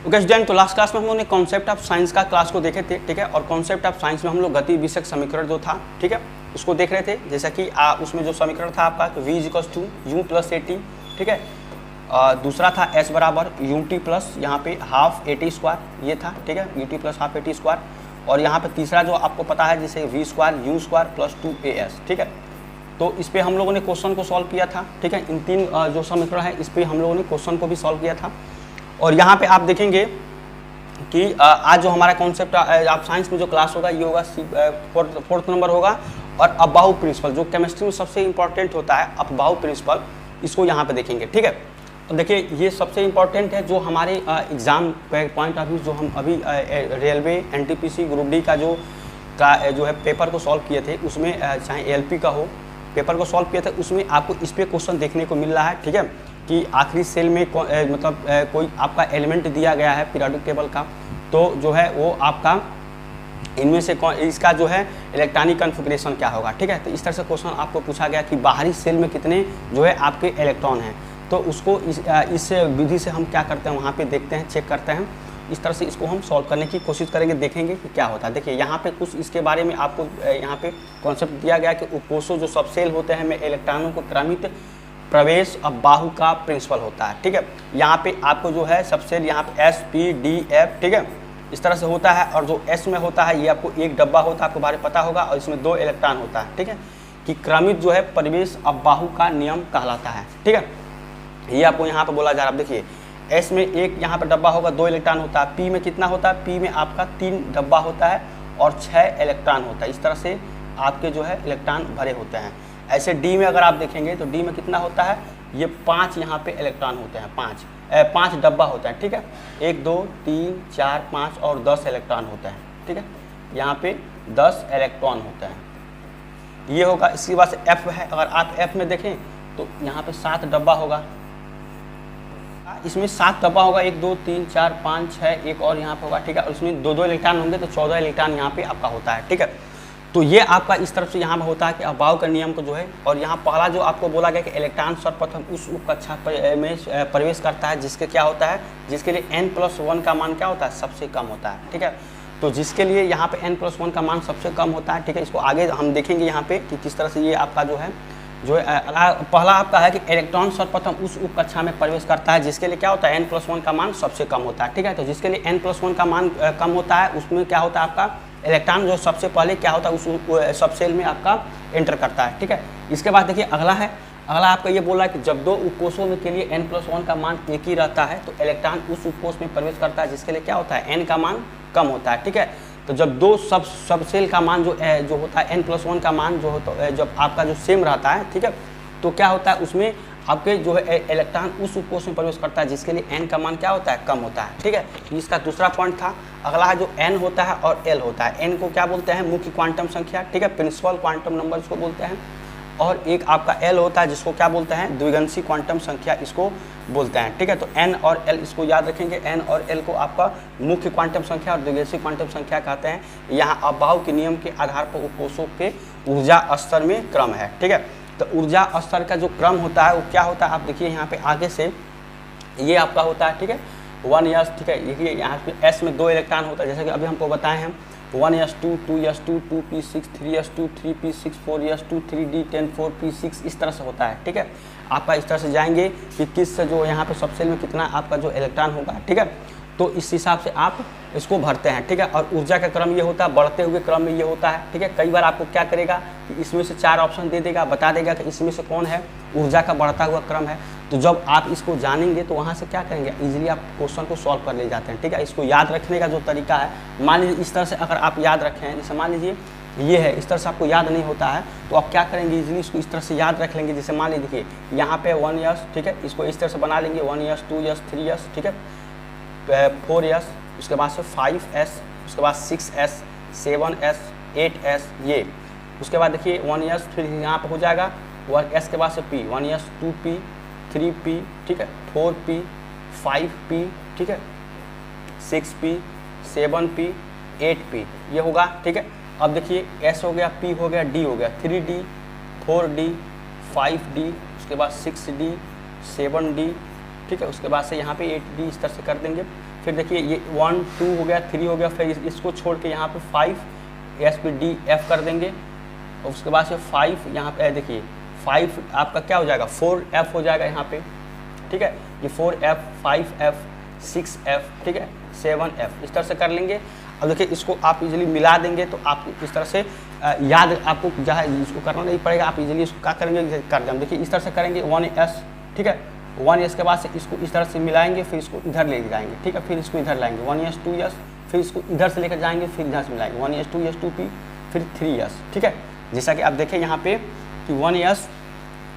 Okay student, तो last class में हम लोगों ने कॉन्सेप्ट ऑफ साइंस का क्लास को देखे थे, ठीक है। और कॉन्सेप्ट ऑफ साइंस में हम लोग गति विषयक समीकरण जो था, ठीक है, उसको देख रहे थे। जैसा कि उसमें जो समीकरण था आपका v = u + at, ठीक है। दूसरा था s बराबर ut प्लस यहाँ पे हाफ at², ये था, ठीक है, ut + हाफ at²। और यहाँ पे तीसरा जो आपको पता है जैसे v² u² + 2as, ठीक है। तो इस पे हम लोगों ने क्वेश्चन को सॉल्व किया था, ठीक है। इन तीन जो समीकरण है इस पे हम लोगों ने क्वेश्चन को भी सॉल्व किया था। और यहाँ पे आप देखेंगे कि आज जो हमारा कॉन्सेप्ट आप साइंस में जो क्लास होगा ये होगा फोर्थ नंबर होगा। और अबाउ प्रिंसिपल जो केमिस्ट्री में सबसे इंपॉर्टेंट होता है, अबाउ प्रिंसिपल, इसको यहाँ पे देखेंगे, ठीक है। तो देखिए ये सबसे इम्पॉर्टेंट है जो हमारे एग्ज़ाम पॉइंट ऑफ व्यू, जो हम अभी रेलवे एनटीपीसी ग्रुप डी का जो है पेपर को सॉल्व किए थे, उसमें चाहे एएलपी का हो पेपर को सॉल्व किया था, उसमें आपको इस पे क्वेश्चन देखने को मिल रहा है, ठीक है, कि आखिरी सेल में मतलब कोई आपका एलिमेंट दिया गया है पीरियोडिक टेबल का, तो जो है वो आपका इनमें से इसका जो है इलेक्ट्रॉनिक कन्फिग्रेशन क्या होगा, ठीक है। तो इस तरह से क्वेश्चन आपको पूछा गया कि बाहरी सेल में कितने जो है आपके इलेक्ट्रॉन हैं। तो उसको इस विधि से हम क्या करते हैं, वहाँ पे देखते हैं, चेक करते हैं। इस तरह से इसको हम सॉल्व करने की कोशिश करेंगे, देखेंगे कि क्या होता है। देखिए यहाँ पे कुछ इसके बारे में आपको यहाँ पे कॉन्सेप्ट दिया गया कि उपकोषों जो सबसेल होते हैं में इलेक्ट्रॉनों को क्रमित प्रवेश अब बाहु का प्रिंसिपल होता है, ठीक है। यहाँ पे आपको जो है सबसेल यहाँ पे S P D F, ठीक है, इस तरह से होता है। और जो S में होता है ये आपको एक डब्बा होता है, आपको बारे पता होगा, और इसमें 2 इलेक्ट्रॉन होता है, ठीक है, कि क्रमित जो है प्रवेश अब बाहु का नियम कहलाता है, ठीक है। ये आपको यहाँ पे बोला जा रहा है। देखिए S में एक यहाँ पे डब्बा होगा, 2 इलेक्ट्रॉन होता है। P में कितना होता है, P में आपका 3 डब्बा होता है और 6 इलेक्ट्रॉन होता है। इस तरह से आपके जो है इलेक्ट्रॉन भरे होते हैं। ऐसे D में अगर आप देखेंगे तो D में कितना होता है, ये 5 यहाँ पे इलेक्ट्रॉन होते हैं, 5 डब्बा होता है, ठीक है। 1 2 3 4 5 और 10 इलेक्ट्रॉन होते हैं, ठीक है। यहाँ पे 10 इलेक्ट्रॉन होते हैं, ये होगा। इसके बाद से F है, अगर आप F में देखें तो यहाँ पे 7 डब्बा होगा, इसमें 7 डब्बा होगा, 1 2 3 4 5 6, एक और यहाँ पे होगा, ठीक है। और इसमें 2 इलेक्ट्रॉन होंगे तो 14 इलेक्ट्रॉन यहाँ पे आपका होता है, ठीक है। तो ये आपका इस तरफ से यहाँ पे होता है कि अबाव का नियम को जो है। और यहाँ पहला जो आपको बोला गया कि इलेक्ट्रॉन सर्वप्रथम उस उप कक्षा में प्रवेश करता है जिसके क्या होता है, जिसके लिए n+1 का मान क्या होता है, सबसे कम होता है, ठीक है। तो जिसके लिए यहाँ पे n+1 का मान सबसे कम होता है, ठीक है। इसको आगे हम देखेंगे यहाँ पे कि किस तरह से ये आपका जो है पहला आपका है कि इलेक्ट्रॉन सर्वप्रथम उस उप कक्षा में प्रवेश करता है जिसके लिए क्या होता है, n+1 का मान सबसे कम होता है, ठीक है। तो जिसके लिए n+1 का मान कम होता है उसमें क्या होता है, आपका इलेक्ट्रॉन जो सबसे पहले क्या होता है उस सबसेल में आपका एंटर करता है, ठीक है। इसके बाद देखिए अगला आपका ये बोला है कि जब 2 उपकोषों में के लिए n+1 का मान एक ही रहता है तो इलेक्ट्रॉन उस उपकोष में प्रवेश करता है जिसके लिए क्या होता है, n का मान कम होता है, ठीक है। तो जब 2 सबसेल का मान जो होता है n+1 का मान जो होता है, जब आपका जो सेम रहता है, ठीक है, तो क्या होता है उसमें आपके जो है इलेक्ट्रॉन उस उपकोष में प्रवेश करता है जिसके लिए n का मान क्या होता है, कम होता है, ठीक है। इसका दूसरा पॉइंट था। अगला है जो n होता है और l होता है। n को क्या बोलते हैं, मुख्य क्वांटम संख्या, ठीक है, प्रिंसिपल क्वांटम नंबर इसको बोलते हैं। और एक आपका l होता है जिसको क्या बोलते हैं, द्विगंशी क्वांटम संख्या इसको बोलते हैं, ठीक है। तो n और l इसको याद रखेंगे, n और l को आपका मुख्य क्वांटम संख्या और द्विगंशी क्वांटम संख्या कहते हैं। यहाँ अबाव के नियम के आधार पर उपकोषों के ऊर्जा स्तर में क्रम है, ठीक है। तो ऊर्जा स्तर का जो क्रम होता है वो क्या होता है, आप देखिए यहाँ पे आगे से ये आपका होता है, ठीक है, 1s, ठीक है। देखिए यहाँ पे s में 2 इलेक्ट्रॉन होता है, जैसे कि अभी हमको बताए हैं 1s2 2s2 2p6 3s2 3p6 4s2 3d10 4p6, इस तरह से होता है, ठीक है। आपका इस तरह से जाएंगे कि किस से जो यहाँ पे सबसेल में कितना आपका जो इलेक्ट्रॉन होगा, ठीक है। तो इस हिसाब से आप इसको भरते हैं, ठीक है। और ऊर्जा का क्रम ये होता है, बढ़ते हुए क्रम में ये होता है, ठीक है। कई बार आपको क्या करेगा कि इसमें से 4 ऑप्शन दे देगा, बता देगा कि इसमें से कौन है ऊर्जा का बढ़ता हुआ क्रम है। तो जब आप इसको जानेंगे तो वहाँ से क्या करेंगे, इजीली आप क्वेश्चन को सॉल्व कर ले जाते हैं, ठीक है। इसको याद रखने का जो तरीका है, मान लीजिए इस तरह से अगर आप याद रखें, जैसे मान लीजिए ये है, इस तरह से आपको याद नहीं होता है तो आप क्या करेंगे, इजीली इसको इस तरह से याद रख लेंगे। जैसे मान लीजिए यहाँ पे 1s, ठीक है, इसको इस तरह से बना लेंगे 1s 2s 3s, ठीक है, 4s, उसके बाद से 5s, उसके बाद 6s 7s 8s, ये उसके बाद देखिए 1s, फिर यहाँ पे हो जाएगा 1s के बाद से p, 1s 2p 3p, ठीक है, 4p 5p, ठीक है, 6p 7p 8p, ये होगा, ठीक है। अब देखिए s हो गया, p हो गया, d हो गया, 3d 4d 5d, उसके बाद 6d 7d, ठीक है, उसके बाद से यहाँ पे 8d, इस तरह से कर देंगे। फिर देखिए ये 1 2 हो गया, 3 हो गया, फिर इसको छोड़ के यहाँ पे 5 एस पे डी एफ कर देंगे और उसके बाद से 5 यहाँ पे देखिए 5 आपका क्या हो जाएगा 4F हो जाएगा यहाँ पे, ठीक है, ये 4F 5F 6F, ठीक है, 7F, इस तरह से कर लेंगे। अब देखिए इसको आप इजीली मिला देंगे तो आप इस तरह से याद आपको जहाँ इसको करना नहीं पड़ेगा, आप इजीली इसको क्या करेंगे कर देंगे। देखिए इस तरह से करेंगे 1S, ठीक है, 1S के बाद से इसको इस तरह से मिलाएंगे, फिर इसको इधर ले जाएंगे, ठीक है, फिर इसको इधर लाएंगे 1S 2S, फिर इसको इधर से लेकर जाएंगे, फिर इधर से मिलाएंगे 1S 2S 2P, फिर 3S, ठीक है। जैसा कि आप देखें यहाँ पे कि 1S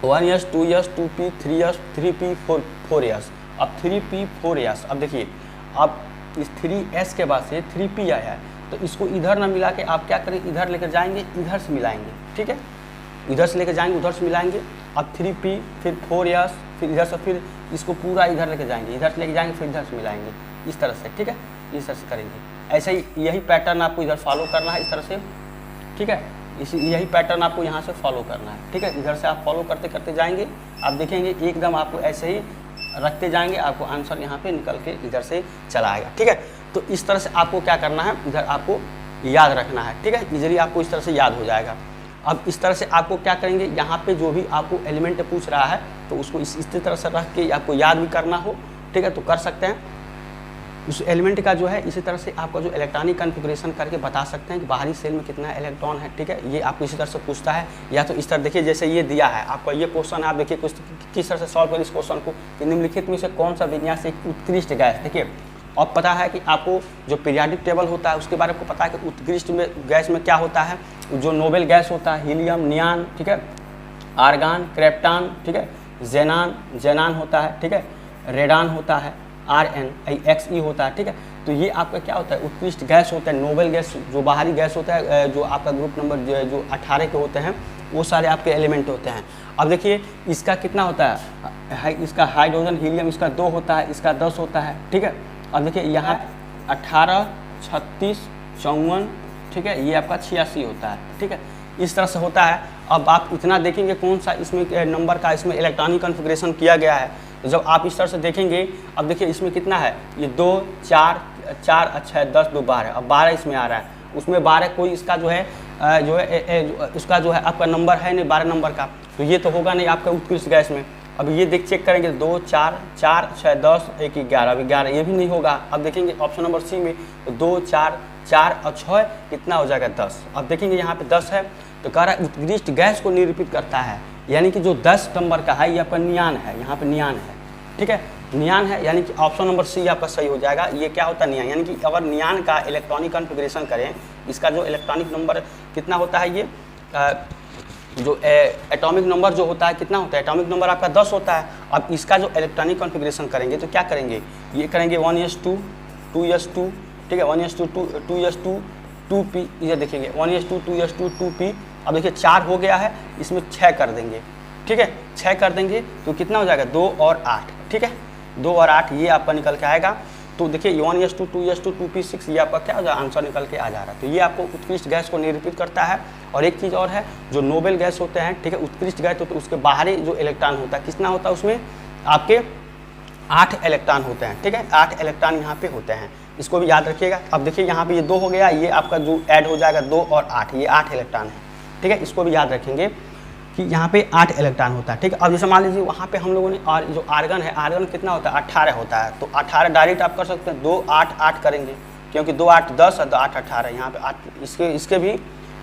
2S 2P 3S 3P 4S, अब 3P 4S। अब देखिए अब इस 3S के बाद से 3P आया है, तो इसको इधर ना मिला के आप क्या करें, इधर लेकर जाएंगे, इधर से मिलाएंगे, ठीक है, इधर से लेकर जाएंगे, उधर से मिलाएंगे। अब 3P फिर 4S, फिर इधर से फिर इसको पूरा इधर लेकर जाएंगे, इधर से लेकर जाएंगे, फिर इधर से मिलाएंगे, इस तरह से, ठीक है, इस तरह से करेंगे। ऐसे ही यही पैटर्न आपको इधर फॉलो करना है, इस तरह से, ठीक है, यही पैटर्न आपको यहाँ से फॉलो करना है, ठीक है। इधर से आप फॉलो करते करते जाएंगे, आप देखेंगे एकदम आपको ऐसे ही रखते जाएंगे, आपको आंसर यहाँ पे निकल के इधर से चला आएगा, ठीक है। तो इस तरह से आपको क्या करना है, इधर आपको याद रखना है, ठीक है, इजीली आपको इस तरह से याद हो जाएगा। अब इस तरह से आपको क्या करेंगे, यहाँ पे जो भी आपको एलिमेंट पूछ रहा है तो उसको इस तरह से रख के आपको याद भी करना हो, ठीक है, तो कर सकते हैं। उस एलिमेंट का जो है इसी तरह से आपका जो इलेक्ट्रॉनिक कॉन्फ़िगरेशन करके बता सकते हैं कि बाहरी सेल में कितना इलेक्ट्रॉन है, ठीक है, ये आपको इसी तरह से पूछता है। या तो इस तरह देखिए जैसे ये दिया है आपका ये क्वेश्चन है, आप देखिए किस तरह से सॉल्व करें इस क्वेश्चन को, निम्नलिखित में से कौन सा विन्यास एक उत्कृष्ट गैस, देखिए और पता है कि आपको जो पीरियाडिक टेबल होता है उसके बारे में आपको पता है कि उत्कृष्ट में गैस में क्या होता है, जो नोबेल गैस होता है हीलियम, नियान, ठीक है, आर्गान, क्रेप्टान, ठीक है, जेनान होता है, ठीक है, रेडान होता है, RnXe होता है, ठीक है। तो ये आपका क्या होता है, उत्कृष्ट गैस होता है, नोबेल गैस जो बाहरी गैस होता है, जो आपका ग्रुप नंबर जो 18 के होते हैं वो सारे आपके एलिमेंट होते हैं। अब देखिए इसका कितना होता है, इसका हाइड्रोजन हीलियम इसका 2 होता है, इसका 10 होता है, ठीक है। अब देखिए यहाँ 18 36 54, ठीक है, ये आपका 86 होता है, ठीक है, इस तरह से होता है। अब आप इतना देखेंगे कौन सा इसमें नंबर का इसमें इलेक्ट्रॉनिक कॉन्फ़िगरेशन किया गया है, तो जब आप इस तरह से देखेंगे, अब देखिए इसमें कितना है, ये 2 4 4 अच्छा है 10 2 12, अब 12 इसमें आ रहा है, उसमें 12 कोई इसका जो है उसका जो है आपका नंबर है नहीं 12 नंबर का, तो ये तो होगा नहीं आपका उत्कृष्ट गैस में। अब ये चेक करेंगे 2 4 4 6 10 1 11, अब 11 ये भी नहीं होगा। अब देखेंगे ऑप्शन नंबर सी में तो 2 4 4 और 6 कितना हो जाएगा 10। अब देखेंगे यहाँ पे 10 है तो कह रहा है उत्कृष्ट गैस को निरूपित करता है, यानी कि जो 10 नंबर का है ये आपका नियान है, यहाँ पे नियान है, ठीक है, नियान है, यानी कि ऑप्शन नंबर सी आपका सही हो जाएगा। ये क्या होता है नियान, यानी कि अगर नियान का इलेक्ट्रॉनिक कॉन्फ़िगरेशन करें, इसका जो इलेक्ट्रॉनिक नंबर कितना होता है, ये जो एटॉमिक नंबर जो होता है कितना होता है, एटॉमिक नंबर आपका 10 होता है। अब इसका जो इलेक्ट्रॉनिक कॉन्फ़िगरेशन करेंगे तो क्या करेंगे, ये करेंगे 1s2 2s2, ठीक है, 1s2 2s2 2p, ये देखेंगे 1s2 2s2 2p। अब देखिए 4 हो गया है, इसमें 6 कर देंगे, ठीक है, 6 कर देंगे तो कितना हो जाएगा 2 और 8, ठीक है, 2 और 8 ये आपका निकल के आएगा। तो देखिए 1s2 2s2 2p6 ये आपका क्या हो जाएगा, आंसर निकल के आ जा रहा है। तो ये आपको उत्कृष्ट गैस को निरूपित करता है। और एक चीज़ और है, जो नोबेल गैस होते हैं, ठीक है, उत्कृष्ट गैस तो उसके बाहरी जो इलेक्ट्रॉन होता है कितना होता है, उसमें आपके 8 इलेक्ट्रॉन होते हैं, ठीक है, 8 इलेक्ट्रॉन यहाँ पे होते हैं, इसको भी याद रखिएगा। अब देखिए यहाँ पे ये 2 हो गया, ये आपका जो ऐड हो जाएगा 2 और 8, ये 8 इलेक्ट्रॉन है, ठीक है, इसको भी याद रखेंगे कि यहाँ पे 8 इलेक्ट्रॉन होता है, ठीक है। अब जैसे मान लीजिए वहाँ पे हम लोगों ने और जो आर्गन है, आर्गन कितना होता है 18 होता है, तो 18 डायरेक्ट आप कर सकते हैं, 2 8 8 करेंगे, क्योंकि 2 8 10 और 8 18, यहाँ पे 8 इसके भी।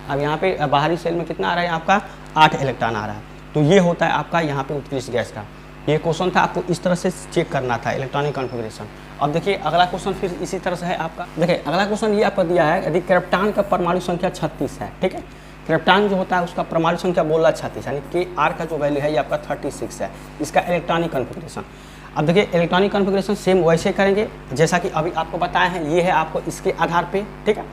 अब यहाँ पे बाहरी सेल में कितना आ रहा है, आपका 8 इलेक्ट्रॉन आ रहा है, तो ये होता है आपका यहाँ पे उत्कृष्ट गैस का। ये क्वेश्चन था, आपको इस तरह से चेक करना था इलेक्ट्रॉनिक कॉन्फ़िगरेशन। अब देखिए अगला क्वेश्चन फिर इसी तरह से है आपका। देखिए अगला क्वेश्चन ये आपको दिया है, यदि क्रिप्टॉन का परमाणु संख्या 36 है, ठीक है, क्रिप्टॉन जो होता है उसका परमाणु संख्या बोल रहा है 36, यानी कि आर का जो वैल्यू है ये आपका 36 है, इसका इलेक्ट्रॉनिक कॉन्फ़िगरेशन। अब देखिए इलेक्ट्रॉनिक कॉन्फ़िगरेशन सेम वैसे करेंगे जैसा कि अभी आपको बताया है, ये है आपको इसके आधार पे, ठीक है।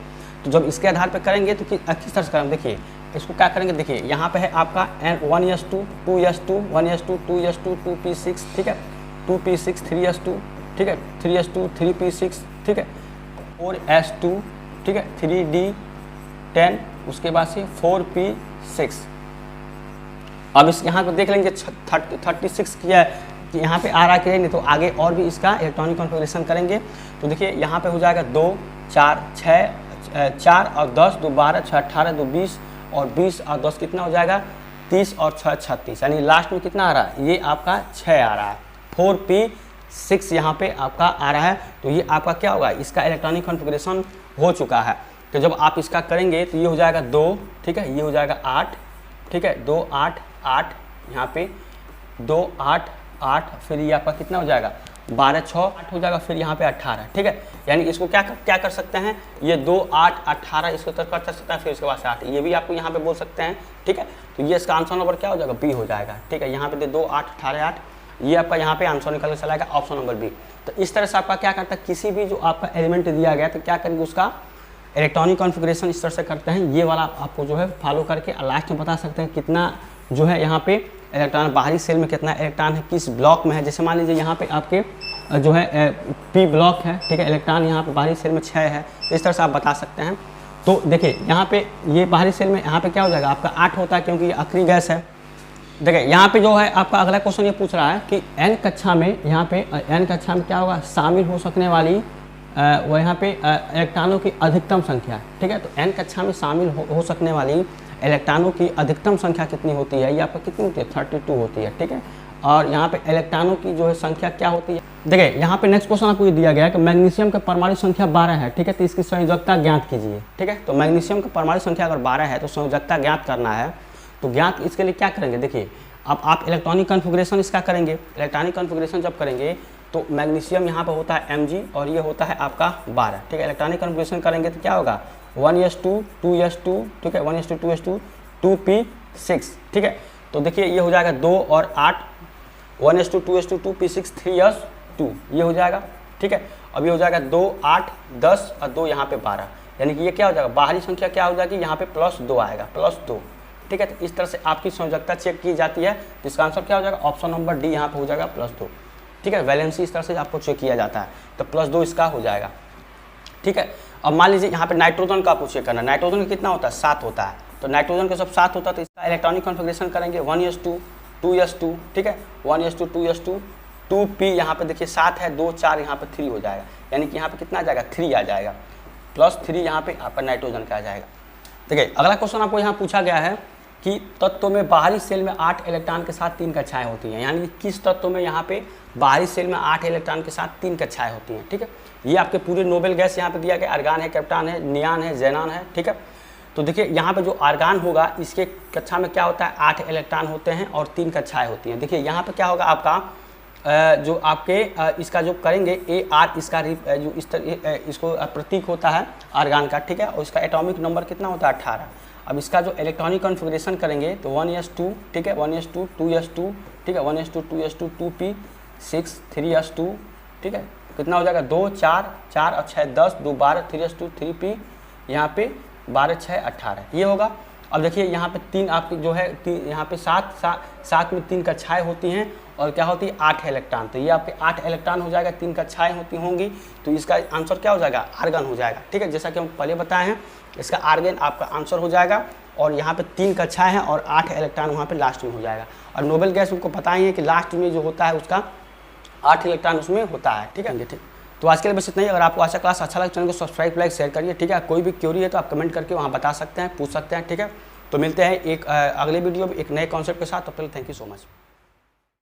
तो जब इसके आधार पे करेंगे तो किस तरह से करेंगे, देखिए इसको क्या करेंगे, देखिए यहाँ पे है आपका 1s2 2s2 1s2 2s2 2p6, ठीक है, 2p6 3s2, ठीक है, 3s2 3p6, ठीक है, 4s2, ठीक है, 3d10, उसके बाद से 4p6। अब इस यहाँ पे देख लेंगे 36 किया है, यहाँ पे आ रहा है कि नहीं, तो आगे और भी इसका इलेक्ट्रॉनिक कॉन्फ़िगरेशन करेंगे। तो देखिए यहाँ पे हो जाएगा 2 4 6 4 और 10 2 12 6 18 2 20 और 20 और 10 कितना हो जाएगा 30 और 6 36, यानी लास्ट में कितना आ रहा है, ये आपका 6 आ रहा है। 4p6 यहाँ पे आपका आ रहा है। तो ये आपका क्या होगा, इसका इलेक्ट्रॉनिक कॉन्फ़िगरेशन हो चुका है। तो जब आप इसका करेंगे तो ये हो जाएगा 2, ठीक है, ये हो जाएगा 8, ठीक है, 2 8 8 यहाँ पे 2 8 8, फिर ये आपका कितना हो जाएगा 12 6 8 हो जाएगा, फिर यहाँ पे 18, ठीक है। यानी इसको क्या कर सकते हैं, ये 2 8 18 इसको तक कर सकता है, फिर इसके बाद से 8, ये भी आपको यहाँ पे बोल सकते हैं, ठीक है। तो ये इसका आंसर नंबर क्या हो जाएगा, बी हो जाएगा, ठीक है। यहाँ पे 2 8 18 8, ये आपका यहाँ पे आंसर निकल के चला जाएगा ऑप्शन नंबर बी। तो इस तरह से आपका क्या करता है, किसी भी जो आपका एलिमेंट दिया गया तो क्या करेंगे, उसका इलेक्ट्रॉनिक कॉन्फ़िगरेशन इस तरह से करते हैं। ये वाला आपको जो है फॉलो करके लास्ट में बता सकते हैं कितना जो है यहाँ पे इलेक्ट्रॉन, बाहरी सेल में कितना इलेक्ट्रॉन है, किस ब्लॉक में है। जैसे मान लीजिए यहाँ पे आपके जो है पी ब्लॉक है, ठीक है, इलेक्ट्रॉन यहाँ पे बाहरी सेल में 6 है, तो इस तरह से आप बता सकते हैं। तो देखिए यहाँ पे ये बाहरी सेल में यहाँ पे क्या हो जाएगा आपका 8 होता है, क्योंकि ये आखिरी गैस है। देखिए यहाँ पे जो है आपका अगला क्वेश्चन ये पूछ रहा है कि n कक्षा में यहाँ पे n कक्षा में क्या होगा, शामिल हो सकने वाली वो यहाँ पे इलेक्ट्रॉनों की अधिकतम संख्या, ठीक है। तो n कक्षा में शामिल हो सकने वाली इलेक्ट्रॉनों की अधिकतम संख्या कितनी होती है, ये आपका कितनी होती है 32 होती है, ठीक है। और यहाँ पे इलेक्ट्रॉनों की जो है संख्या क्या होती है, देखिए यहाँ पे नेक्स्ट क्वेश्चन आपको ये दिया गया है कि मैग्नीशियम का परमाणु संख्या 12 है, ठीक है, तो इसकी संयोजकता ज्ञात कीजिए, ठीक है। तो मैग्नीशियम का परमाणु संख्या अगर 12 है तो संयोजकता ज्ञात करना है। तो ज्ञात इसके लिए क्या करेंगे, देखिए अब आप इलेक्ट्रॉनिक कॉन्फ़िगरेशन इसका करेंगे। इलेक्ट्रॉनिक कॉन्फ़िगरेशन जब करेंगे तो मैग्नीशियम यहाँ पर होता है Mg और ये होता है आपका 12, ठीक है। इलेक्ट्रॉनिक कॉन्फ़िगरेशन करेंगे तो क्या होगा 1s2 2s2, ठीक है, 1s2 2s2 2p6, ठीक है। तो देखिए ये हो जाएगा 2 और 8, 1s2 2s2 2p6 3s2, ये हो जाएगा, ठीक है। अब ये हो जाएगा 2 8 10 और 2 यहाँ पे 12, यानी कि ये क्या हो जाएगा, बाहरी संख्या क्या हो जाएगी, यहाँ पे +2 आएगा, +2, ठीक है। तो इस तरह से आपकी संयोजकता चेक की जाती है, जिसका आंसर क्या हो जाएगा ऑप्शन नंबर डी यहाँ पे हो जाएगा +2, ठीक है। वैलेंसी इस तरह से आपको चेक किया जाता है, तो +2 इसका हो जाएगा, ठीक है। अब मान लीजिए यहाँ पे नाइट्रोजन का आपको चेक करना, नाइट्रोजन कितना होता है 7 होता है, तो नाइट्रोजन के सब 7 होता है, तो इसका इलेक्ट्रॉनिक कॉन्फ़िगरेशन करेंगे 1s2 2s2, ठीक है, 1s2 2s2 2p, यहाँ पे देखिए 7 है, 2 4 यहाँ पे 3 हो जाएगा, यानी कि यहाँ पे कितना आ जाएगा 3 आ जाएगा, +3 यहाँ पे आपका नाइट्रोजन का आ जाएगा। देखिए अगला क्वेश्चन आपको यहाँ पूछा गया है कि तत्व में बाहरी सेल में 8 इलेक्ट्रॉन के साथ 3 कक्षाएं होती हैं, यानी किस तत्व में यहाँ पे बाहरी सेल में 8 इलेक्ट्रॉन के साथ 3 कक्षाएं होती हैं, ठीक है। ये आपके पूरे नोबेल गैस यहाँ पे दिया गया, आर्गान है, कैप्टन है, नियान है, जेनान है, ठीक है। तो देखिए यहाँ पे जो आर्गान होगा इसके कक्षा में क्या होता है 8 इलेक्ट्रॉन होते हैं और 3 कक्षाएं होती हैं। देखिए यहाँ पे क्या होगा आपका जो आपके इसका जो करेंगे AR, इसका जो इस तरह इसको प्रतीक होता है आर्गान का, ठीक है, और इसका एटॉमिक नंबर कितना होता है 18। अब इसका जो इलेक्ट्रॉनिक कॉन्फ़िगरेशन करेंगे तो 1s2, ठीक है, 1s2 2s2, ठीक है, 1s2 2s2 2p6 3s2, ठीक है, कितना हो जाएगा 2 4 4 और 6 10 2 12 3s2 3p, यहाँ पे 12 6 18, ये होगा। अब देखिए यहाँ पे 3 आपकी जो है यहाँ पे 7 में 3 कक्षाएं होती हैं और क्या होती है 8 इलेक्ट्रॉन, तो ये आपके 8 इलेक्ट्रॉन हो जाएगा, 3 कक्षाएं होंगी, तो इसका आंसर क्या हो जाएगा आर्गन हो जाएगा, ठीक है। जैसा कि हम पहले बताए हैं इसका आर्गन आपका आंसर हो जाएगा, और यहाँ पे 3 कक्षाएं हैं और 8 इलेक्ट्रॉन वहाँ पे लास्ट में हो जाएगा। और नोबेल गैस उनको पता ही है कि लास्ट में जो होता है उसका 8 इलेक्ट्रॉन उसमें होता है, ठीक है। ठीक, तो आज के लिए बस इतना ही। अगर आपको आज का क्लास अच्छा लगे चैनल को सब्सक्राइब लाइक शेयर करिए, ठीक है। कोई भी क्वेरी है तो आप कमेंट करके वहाँ बता सकते हैं, पूछ सकते हैं, ठीक है। तो मिलते हैं एक अगले वीडियो में एक नए कॉन्सेप्ट के साथ, तो पहले थैंक यू सो मच।